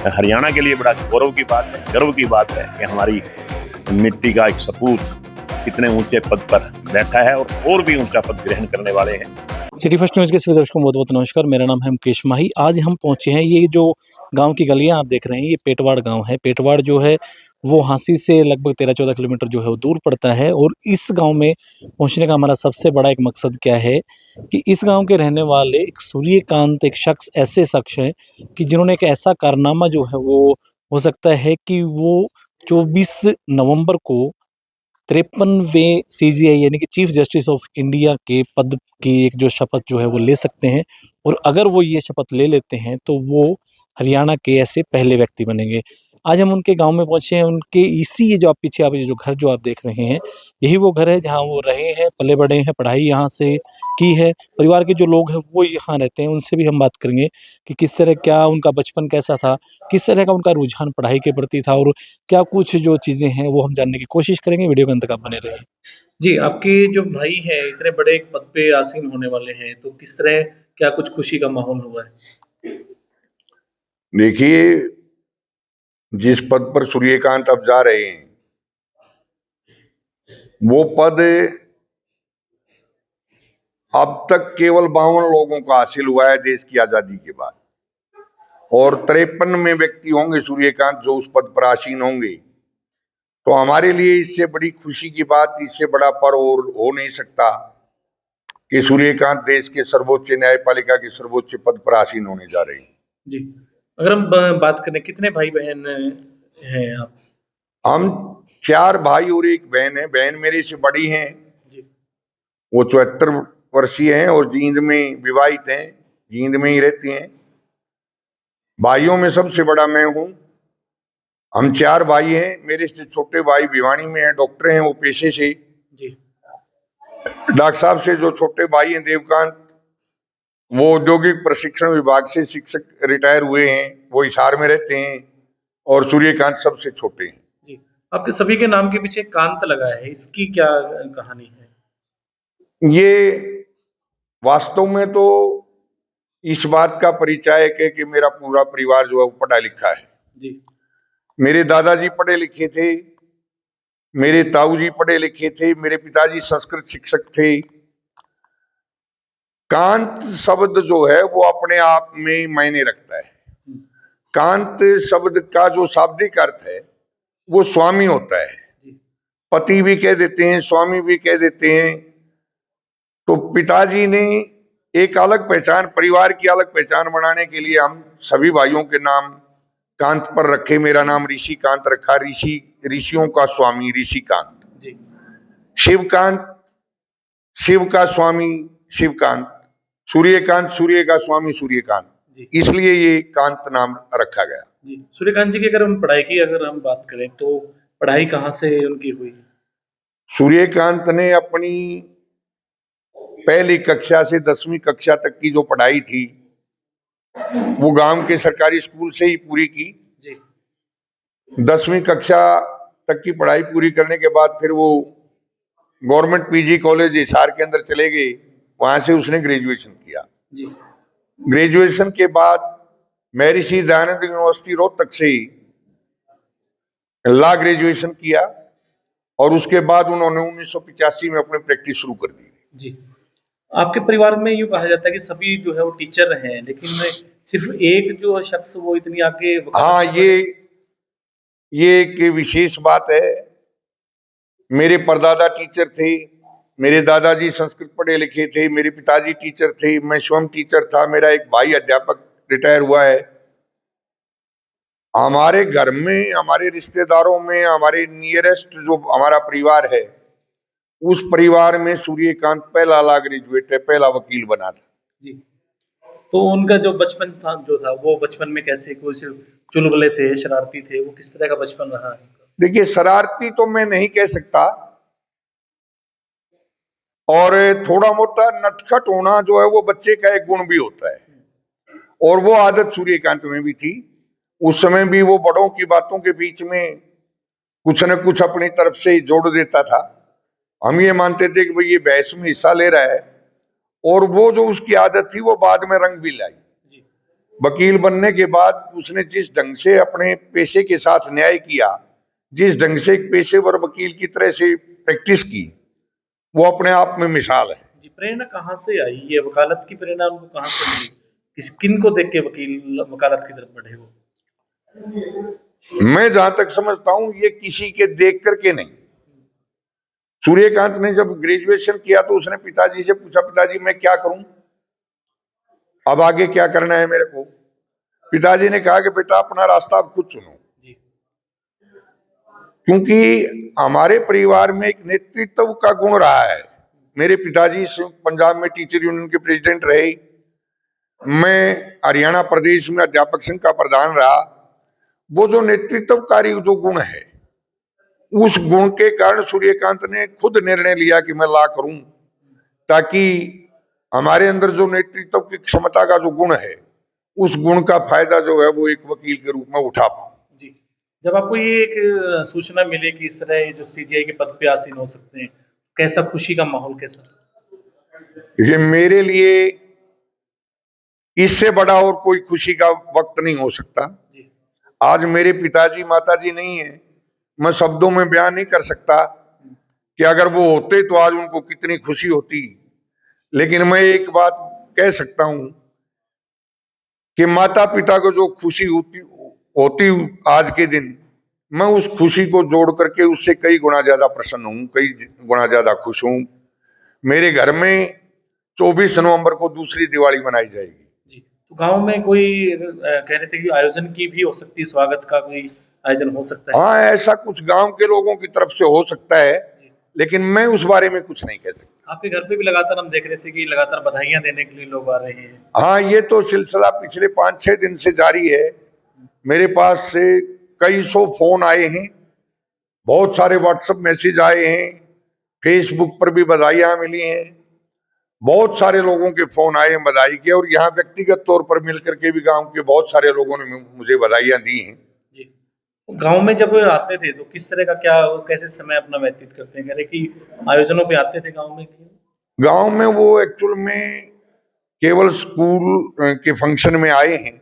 हरियाणा के लिए बड़ा गौरव की बात है, गर्व की बात है कि हमारी मिट्टी का एक सपूत इतने ऊंचे पद पर बैठा है और भी ऊंचा पद ग्रहण करने वाले हैं। सिटी फर्स्ट न्यूज़ के सभी दर्शकों को बहुत बहुत नमस्कार। मेरा नाम है मुकेश माही। आज हम पहुंचे हैं, ये जो गांव की गलियां आप देख रहे हैं, ये पेटवाड़ गांव है। पेटवाड़ जो है वो हांसी से लगभग 13-14 किलोमीटर जो है वो दूर पड़ता है। और इस गांव में पहुंचने का हमारा सबसे बड़ा एक मकसद क्या है कि इस गांव के रहने वाले एक सूर्यकांत, एक शख्स, ऐसे शख्स हैं कि जिन्होंने एक ऐसा कारनामा जो है वो हो सकता है कि वो 24 नवंबर को 53वें सीजीआई यानी कि चीफ जस्टिस ऑफ इंडिया के पद की एक जो शपथ जो है वो ले सकते हैं। और अगर वो ये शपथ ले लेते हैं तो वो हरियाणा के ऐसे पहले व्यक्ति बनेंगे। आज हम उनके गांव में पहुंचे हैं। उनके इसी ये जो आप पीछे आप ये जो घर जो आप देख रहे हैं, यही वो घर है जहां वो रहे हैं, पले बड़े हैं, पढ़ाई यहाँ से की है। परिवार के जो लोग हैं वो यहाँ रहते हैं। उनसे भी हम बात करेंगे कि किस तरह, क्या उनका बचपन कैसा था, किस तरह का उनका रुझान पढ़ाई के प्रति था और क्या कुछ जो चीज़ें हैं वो हम जानने की कोशिश करेंगे। वीडियो के अंत तक आप बने रहिए। जी, आपके जो भाई हैं इतने बड़े एक पद पे आसीन होने वाले हैं, तो किस तरह, क्या कुछ खुशी का माहौल हुआ है? देखिए, जिस पद पर सूर्यकांत अब जा रहे हैं वो पद अब तक केवल 52 लोगों को हासिल हुआ है देश की आजादी के बाद, और 53 में व्यक्ति होंगे सूर्यकांत जो उस पद पर आसीन होंगे। तो हमारे लिए इससे बड़ी खुशी की बात, इससे बड़ा पर्व और हो नहीं सकता कि सूर्यकांत देश के सर्वोच्च न्यायपालिका के सर्वोच्च पद पर आसीन होने जा रहे हैं। जी, अगर हम बात करें, कितने भाई बहन हैं आप? हम 4 भाई और 1 बहन है। बहन मेरे से बड़ी हैं जी। वो 74 वर्षीय हैं और जींद में विवाहित हैं, जींद में ही रहती हैं। भाइयों में सबसे बड़ा मैं हूं। हम 4 भाई हैं। मेरे से छोटे भाई भिवानी में हैं, डॉक्टर हैं वो पेशे से। जी। डॉक्टर साहब से जो छोटे भाई हैं देवकांत, वो औद्योगिक प्रशिक्षण विभाग से शिक्षक रिटायर हुए हैं, वो हिसार में रहते हैं। और सूर्यकांत सबसे छोटे हैं। जी, आपके सभी के नाम के पीछे कांत लगा है, इसकी क्या कहानी है? ये वास्तव में तो इस बात का परिचायक है कि मेरा पूरा परिवार जो है वो पढ़ा लिखा है। जी। मेरे दादाजी पढ़े लिखे थे, मेरे ताऊ जी पढ़े लिखे थे, मेरे पिताजी संस्कृत शिक्षक थे। कांत शब्द जो है वो अपने आप में मायने रखता है। कांत शब्द का जो शाब्दिक अर्थ है वो स्वामी होता है। पति भी कह देते हैं, स्वामी भी कह देते हैं। तो पिताजी ने एक अलग पहचान, परिवार की अलग पहचान बनाने के लिए हम सभी भाइयों के नाम कांत पर रखे। मेरा नाम ऋषि कांत रखा, ऋषियों का स्वामी ऋषिकांत। शिवकांत, शिव का स्वामी शिवकांत। सूर्यकांत, सूर्य का स्वामी सूर्यकांत, इसलिए ये कांत नाम रखा गया। जी, सूर्यकांत जी की अगर हम पढ़ाई की अगर हम बात करें तो पढ़ाई कहाँ से उनकी हुई? सूर्यकांत ने अपनी पहली कक्षा से 10वीं कक्षा तक की जो पढ़ाई थी वो गांव के सरकारी स्कूल से ही पूरी की। 10वीं कक्षा तक की पढ़ाई पूरी करने के बाद फिर वो गवर्नमेंट पीजी कॉलेज हिसार के अंदर चले गए, वहां से उसने ग्रेजुएशन किया। ग्रेजुएशन के बाद महर्षि दयानंद यूनिवर्सिटी रोहतक से लॉ ग्रेजुएशन किया और उसके बाद उन्होंने 1985 में अपनी प्रैक्टिस शुरू कर दी। जी, आपके परिवार में यूँ कहा जाता है कि सभी जो है वो टीचर हैं, लेकिन सिर्फ एक जो शख्स वो इतनी आगे। हाँ, ये एक विशेष बात है। मेरे परदादा टीचर थे, मेरे दादाजी संस्कृत पढ़े लिखे थे, मेरे पिताजी टीचर थे, मैं स्वयं टीचर था, मेरा एक भाई अध्यापक रिटायर हुआ है। हमारे घर में, हमारे रिश्तेदारों में, हमारे नियरेस्ट जो हमारा परिवार है उस परिवार में सूर्यकांत पहला लॉ ग्रेजुएट है, पहला वकील बना था। जी, तो उनका जो बचपन था जो था वो बचपन में कैसे, कुछ चुलबुले थे, शरारती थे, वो किस तरह का बचपन रहा है? देखिए, शरारती तो मैं नहीं कह सकता, और थोड़ा मोटा नटखट होना जो है वो बच्चे का एक गुण भी होता है, और वो आदत सूर्यकांत में भी थी। उस समय भी वो बड़ों की बातों के बीच में कुछ न कुछ अपनी तरफ से जोड़ देता था। हम ये मानते थे कि भाई ये बहस में हिस्सा ले रहा है, और वो जो उसकी आदत थी वो बाद में रंग भी लाई। वकील बनने के बाद उसने जिस ढंग से अपने पेशे के साथ न्याय किया, जिस ढंग से एक पेशेवर वकील की तरह से प्रैक्टिस की, वो अपने आप में मिसाल है। जी, प्रेरणा कहाँ से आई? ये वकालत की प्रेरणा उनको कहाँ से मिली? किन को देख के वकील वकालत की तरफ बढ़े वो? मैं जहां तक समझता हूं, ये किसी के देख करके नहीं। सूर्यकांत ने जब ग्रेजुएशन किया तो उसने पिताजी से पूछा, पिताजी मैं क्या करूं, अब आगे क्या करना है मेरे को। पिताजी ने कहा कि बेटा अपना रास्ता अब खुद चुनो। जी, क्योंकि हमारे परिवार में एक नेतृत्व का गुण रहा है। मेरे पिताजी पंजाब में टीचर यूनियन के प्रेसिडेंट रहे, मैं हरियाणा प्रदेश में अध्यापक संघ का प्रधान रहा। वो जो नेतृत्वकारी जो गुण है, उस गुण के कारण सूर्यकांत ने खुद निर्णय लिया कि मैं ला करूं, ताकि हमारे अंदर जो नेतृत्व की क्षमता का जो गुण है, उस गुण का फायदा जो है वो एक वकील के रूप में उठा पाऊं। जी। जब आपको ये एक सूचना मिली कि इस तरह जो सीजीआई के पद पे आसीन हो सकते हैं, कैसा खुशी का माहौल कैसा? ये मेरे लिए इससे बड़ा और कोई खुशी का वक्त नहीं हो सकता। जी, आज मेरे पिताजी माताजी नहीं है, मैं शब्दों में बयान नहीं कर सकता कि अगर वो होते तो आज उनको कितनी खुशी होती। लेकिन मैं एक बात कह सकता हूं कि माता पिता को जो खुशी होती आज के दिन, मैं उस खुशी को जोड़ करके उससे कई गुना ज्यादा प्रसन्न हूं, कई गुना ज्यादा खुश हूं। मेरे घर में 24 नवंबर को दूसरी दिवाली मनाई जाएगी। जी। तो गाँव में कोई कह रहे थे कि आयोजन की भी हो सकती है, स्वागत का कोई आयोजन हो सकता है? हाँ, ऐसा कुछ गांव के लोगों की तरफ से हो सकता है, लेकिन मैं उस बारे में कुछ नहीं कह सकता। आपके घर पे भी लगातार हम देख रहे थे कि लगातार बधाइयां देने के लिए लोग आ रहे हैं। हाँ, ये तो सिलसिला पिछले 5-6 दिन से जारी है। मेरे पास से कई सौ फोन आए हैं, बहुत सारे व्हाट्सएप मैसेज आए हैं, फेसबुक पर भी बधाइयां मिली हैं, बहुत सारे लोगों के फोन आए हैं बधाई के, और यहाँ व्यक्तिगत तौर पर मिलकर के भी गांव के बहुत सारे लोगों ने मुझे बधाइयां दी हैं। जी। गांव में जब आते थे तो किस तरह का क्या कैसे समय अपना व्यतीत करते हैं? कह रहे कि आयोजनों पे आते थे गांव में? गांव में वो एक्चुअल में केवल स्कूल के फंक्शन में आए हैं।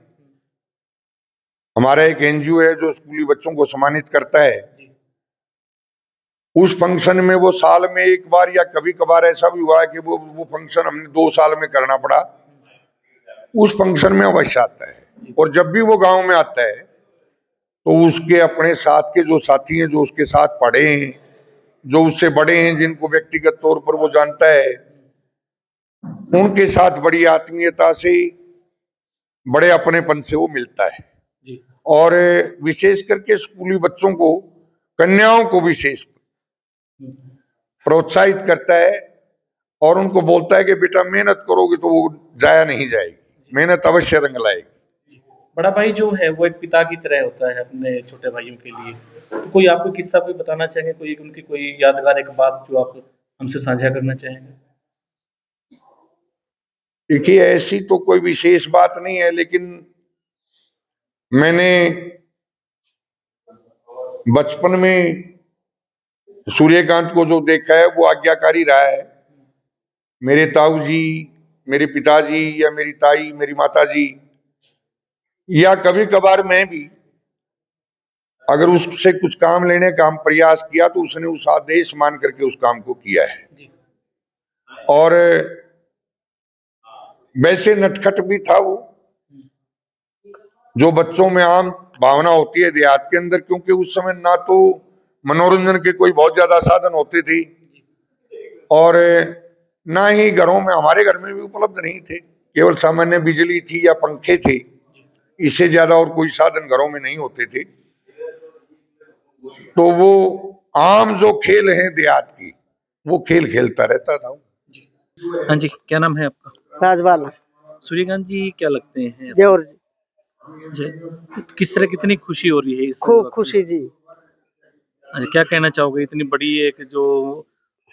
हमारा एक एनजीओ है जो स्कूली बच्चों को सम्मानित करता है। जी, उस फंक्शन में वो साल में एक बार या कभी कभार ऐसा भी हुआ है कि वो फंक्शन हमने 2 साल में करना पड़ा, उस फंक्शन में अवश्य आता है। और जब भी वो गांव में आता है तो उसके अपने साथ के जो साथी हैं, जो उसके साथ पढ़े हैं, जो उससे बड़े हैं, जिनको व्यक्तिगत तौर पर वो जानता है, उनके साथ बड़ी आत्मीयता से, बड़े अपनेपन से वो मिलता है। जी, और विशेष करके स्कूली बच्चों को, कन्याओं को विशेष प्रोत्साहित करता है और उनको बोलता है कि बेटा मेहनत करोगे तो वो जाया नहीं जाएगी, मेहनत अवश्य रंग लाएगी। बड़ा भाई जो है वो एक पिता की तरह होता है अपने छोटे भाइयों के लिए। तो कोई आपको किस्सा कोई बताना चाहेंगे, कोई उनकी कोई यादगार एक बात जो आप हमसे साझा करना चाहेंगे? देखिए, ऐसी तो कोई विशेष बात नहीं है, लेकिन मैंने बचपन में सूर्यकांत को जो देखा है वो आज्ञाकारी रहा है। मेरे ताऊ जी, मेरे पिताजी या मेरी ताई, मेरी माताजी, या कभी कभार मैं भी अगर उससे कुछ काम लेने का हम प्रयास किया तो उसने उस आदेश मान करके उस काम को किया है। जी, और वैसे नटखट भी था वो, जो बच्चों में आम भावना होती है देहात के अंदर, क्योंकि उस समय ना तो मनोरंजन के कोई बहुत ज्यादा साधन होते थे और ना ही घरों में, हमारे घर में भी उपलब्ध नहीं थे, केवल सामान्य बिजली थी या पंखे थे, इससे ज्यादा और कोई साधन घरों में नहीं होते थे। तो वो आम जो खेल हैं देहात की, वो खेल खेलता रहता था। हाँ जी, क्या नाम है आपका? राजबाला सूर्यकांत जी क्या लगते हैं? देवर जी, जी, किस तरह कितनी खुशी हो रही है इस खूब वक्त में? खुशी जी। अच्छा, क्या कहना चाहोगे इतनी बड़ी एक जो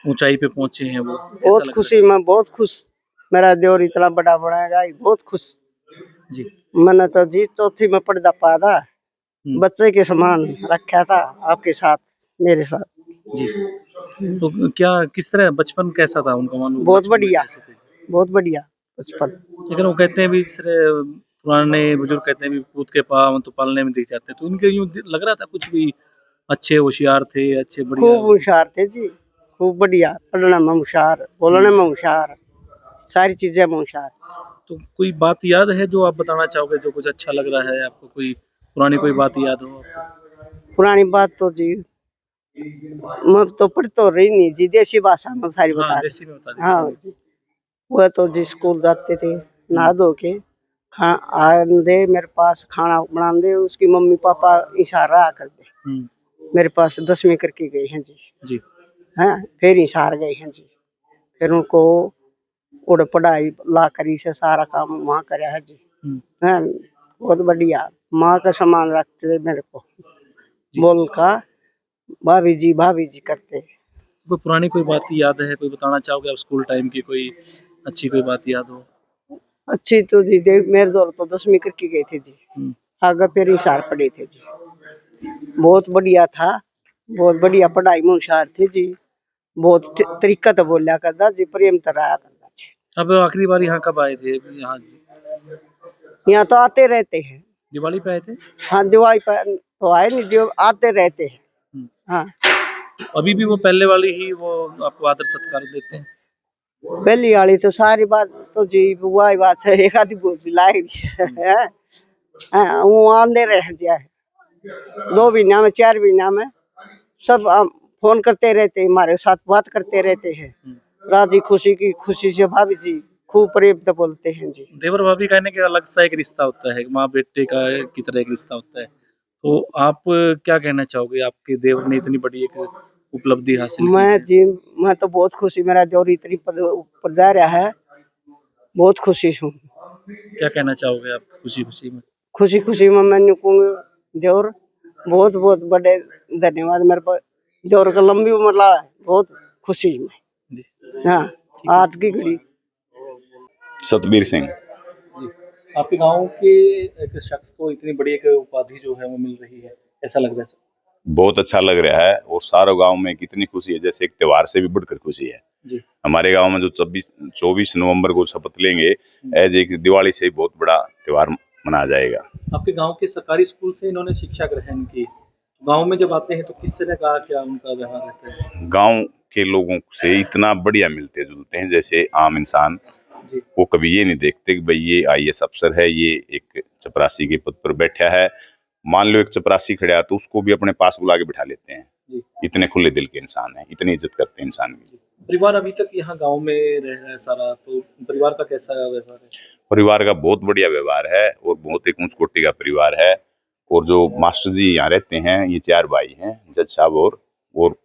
ऊंचाई पे पहुंचे हैं वो कैसा बहुत लग खुशी, मैं बहुत खुश। मेरा देवर इतना बड़ा बनाएगा, बहुत खुश। रहा है? जी, मैंने तो जी चौथी में पर्दा पाया था, बच्चे के समान रखा था आपके साथ, मेरे साथ। जी। तो क्या किस तरह बचपन कैसा था उनका? मानो बहुत बचपन में बढ़िया, कैसे थे? बहुत बढ़िया बचपन। लेकिन वो कहते हैं भी इस तरह पुराने बुजुर्ग कहते हैं भी पूत के पाँव तो पालने में दिख जाते हैं, तो उनके यूं लग रहा था कुछ भी अच्छे होशियार थे, अच्छे खूब बढ़िया। होशियार थे जी, खूब बढ़िया, पढ़ने में होशियार, बोलने में होशियार, सारी चीजें में होशियार। तो कोई बात याद है जो आप बताना चाहोगे, जो कुछ अच्छा लग रहा है आपको, कोई पुरानी कोई बात याद हो आपको? पुरानी बात तो जी मैं तो पढ़ तो रही नहीं जी, देसी भाषा में सारी हाँ, बता दी। देसी में बता दीजिए। हाँ जी, वह तो जी स्कूल जाते थे, नहा धो के आंदे मेरे पास खाना बना दे, उसकी मम्मी पापा इशारा कर दे, हम्म, मेरे पास 10वीं करके गए हैं जी। जी। हैं फिर इशार गए हैं जी, फिर उनको उड़ पढ़ाई ला करी से सारा काम वहाँ करे है जी। हम्म, हैं बहुत बढ़िया, माँ का सम्मान रखते थे मेरे को, बोल का भाभी जी करते। कोई पुरानी कोई बात याद है, कोई बताना चाहोगे आप स्कूल टाइम की, कोई अच्छी कोई बात याद हो? अच्छी तो जी देख मेरे दौर तो 10वीं करके गए थे जी, हम्म, आगे फिर इशार पढ़े थे जी, बहुत बढ़िया था, बहुत बढ़िया पढ़ाई में होशियार थे जी, बहुत तरीका तो बोलिया करता जी, प्रेम तो रहा करता जी। अब आखिरी बार यहाँ कब आए थे यहाँ? यहाँ तो आते रहते हैं। दिवाली पे आए थे? हाँ दिवाली पर तो आए नहीं, जो आते रहते हैं। हम्म, हाँ अभी भी वो पहले वाली ही वो आपको आदर सत्कार देते हैं? पहली वाली तो सारी बात तो जी वही बात है, एक आधी बोल भी लाएगी वो आंदे रह जाए 2 महीना में 4 महीना में सब फोन करते रहते हैं, हमारे साथ बात करते रहते हैं, राजी खुशी की खुशी से भाभी जी खूब प्रेम तो बोलते हैं जी। देवर भाभी कहने के अलग सा एक रिश्ता होता है, माँ बेटे का की तरह एक रिश्ता होता है। तो आप क्या कहना चाहोगे, आपके देवर ने इतनी बड़ी एक उपलब्धि हासिल की मैं है? जी मैं तो बहुत खुशी, मेरा देवर इतनी ऊपर जा रहा है, बहुत खुशी हूँ। क्या कहना चाहोगे आप खुशी खुशी में? खुशी खुशी में मैंने कहूँगी देवर बहुत बहुत बड़े धन्यवाद, मेरे पर देवर का लंबी उम्र ला है, बहुत खुशी में। जी, हाँ आज की घड़ी सतबीर सिंह। जी। आपके गांव के एक शख्स को इतनी बड़ी एक उपाधि जो है वो मिल रही है, ऐसा लग रहा है? बहुत अच्छा लग रहा है और सारे गांव में कितनी खुशी है, जैसे एक त्योहार से भी बढ़कर खुशी है। जी। हमारे गांव में जो 24 नवंबर को शपथ लेंगे, एज एक दिवाली से बहुत बड़ा त्योहार मनाया जाएगा। आपके गांव के सरकारी स्कूल से इन्होंने शिक्षा ग्रहण की, गांव में जब आते हैं तो किस तरह का क्या उनका व्यवहार रहता है? गांव के लोगों से इतना बढ़िया मिलते जुलते हैं, जैसे आम इंसान जी। वो कभी ये नहीं देखते कि भाई ये IAS अफसर है, ये एक चपरासी के पद पर बैठा है। मान लो एक चपरासी खड़ा तो उसको भी अपने पास बुला के बिठा लेते हैं। जी। इतने खुले दिल के इंसान हैं, इतनी इज्जत करते हैं इंसान की। परिवार अभी तक यहाँ गांव में रह रहा है सारा, तो परिवार का कैसा व्यवहार है? परिवार का बहुत बढ़िया व्यवहार है और बहुत एक उच्च कोटि का परिवार है। और जो मास्टर जी यहाँ रहते हैं, ये 4 भाई हैं, जज साहब और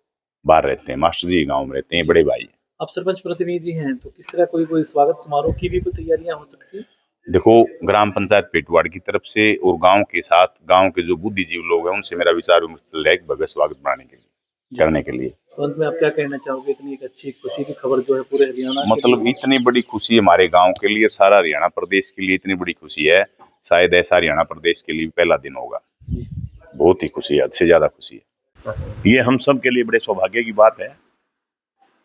बाहर रहते हैं। मास्टर जी गांव में रहते हैं, बड़े भाई हैं। आप सरपंच प्रतिनिधि हैं, तो किस तरह कोई स्वागत समारोह की भी कोई तैयारियां हो सकती है? देखो, ग्राम पंचायत पेटवाड़ की तरफ से और गांव के साथ गांव के जो बुद्धिजीवी लोग हैं उनसे मेरा विचार विमर्श चल रहा है एक भव्य स्वागत बनाने के लिए, करने के लिए। अंत में आप क्या कहना चाहोगे, इतनी एक अच्छी खुशी की खबर जो है पूरे हरियाणा के मतलब लिए? इतनी बड़ी खुशी हमारे गांव के लिए और सारा हरियाणा प्रदेश के लिए इतनी बड़ी खुशी है, शायद ऐसा हरियाणा प्रदेश के लिए पहला दिन होगा। बहुत ही खुशी है, हद से ज्यादा खुशी है। ये हम सब के लिए बड़े सौभाग्य की बात है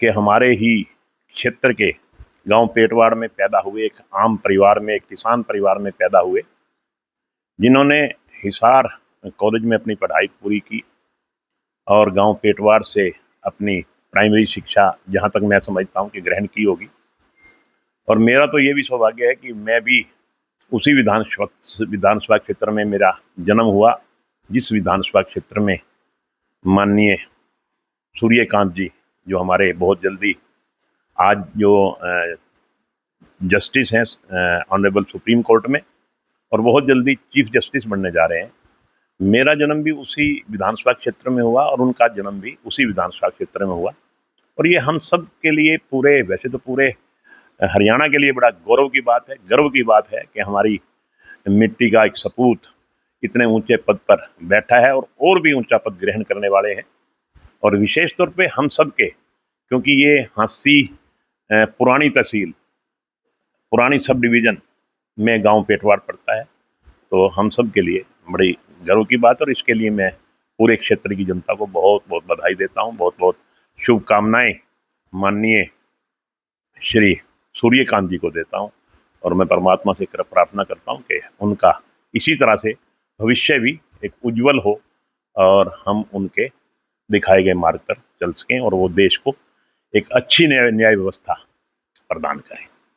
कि हमारे ही क्षेत्र के गांव पेटवाड़ में पैदा हुए एक आम परिवार में, एक किसान परिवार में पैदा हुए, जिन्होंने हिसार कॉलेज में अपनी पढ़ाई पूरी की और गांव पेटवाड़ से अपनी प्राइमरी शिक्षा, जहां तक मैं समझता हूं कि ग्रहण की होगी। और मेरा तो ये भी सौभाग्य है कि मैं भी उसी विधानसभा क्षेत्र में मेरा जन्म हुआ, जिस विधानसभा क्षेत्र में माननीय सूर्यकांत जी, जो हमारे बहुत जल्दी आज जो जस्टिस हैं ऑनरेबल सुप्रीम कोर्ट में और बहुत जल्दी चीफ जस्टिस बनने जा रहे हैं, मेरा जन्म भी उसी विधानसभा क्षेत्र में हुआ और उनका जन्म भी उसी विधानसभा क्षेत्र में हुआ। और ये हम सब के लिए पूरे, वैसे तो पूरे हरियाणा के लिए बड़ा गौरव की बात है, गर्व की बात है कि हमारी मिट्टी का एक सपूत इतने ऊंचे पद पर बैठा है और भी ऊंचा पद ग्रहण करने वाले हैं। और विशेष तौर पे हम सब के, क्योंकि ये हांसी पुरानी तहसील, पुरानी सब डिवीज़न में गांव पेटवाड़ पड़ता है, तो हम सब के लिए बड़ी गर्व की बात। और इसके लिए मैं पूरे क्षेत्र की जनता को बहुत बहुत बधाई देता हूं, बहुत बहुत शुभकामनाएं माननीय श्री सूर्यकांत जी को देता हूं। और मैं परमात्मा से प्रार्थना करता हूँ कि उनका इसी तरह से भविष्य भी एक उज्जवल हो और हम उनके दिखाए गए मार्ग पर चल सकें और वो देश को एक अच्छी न्याय व्यवस्था प्रदान करें।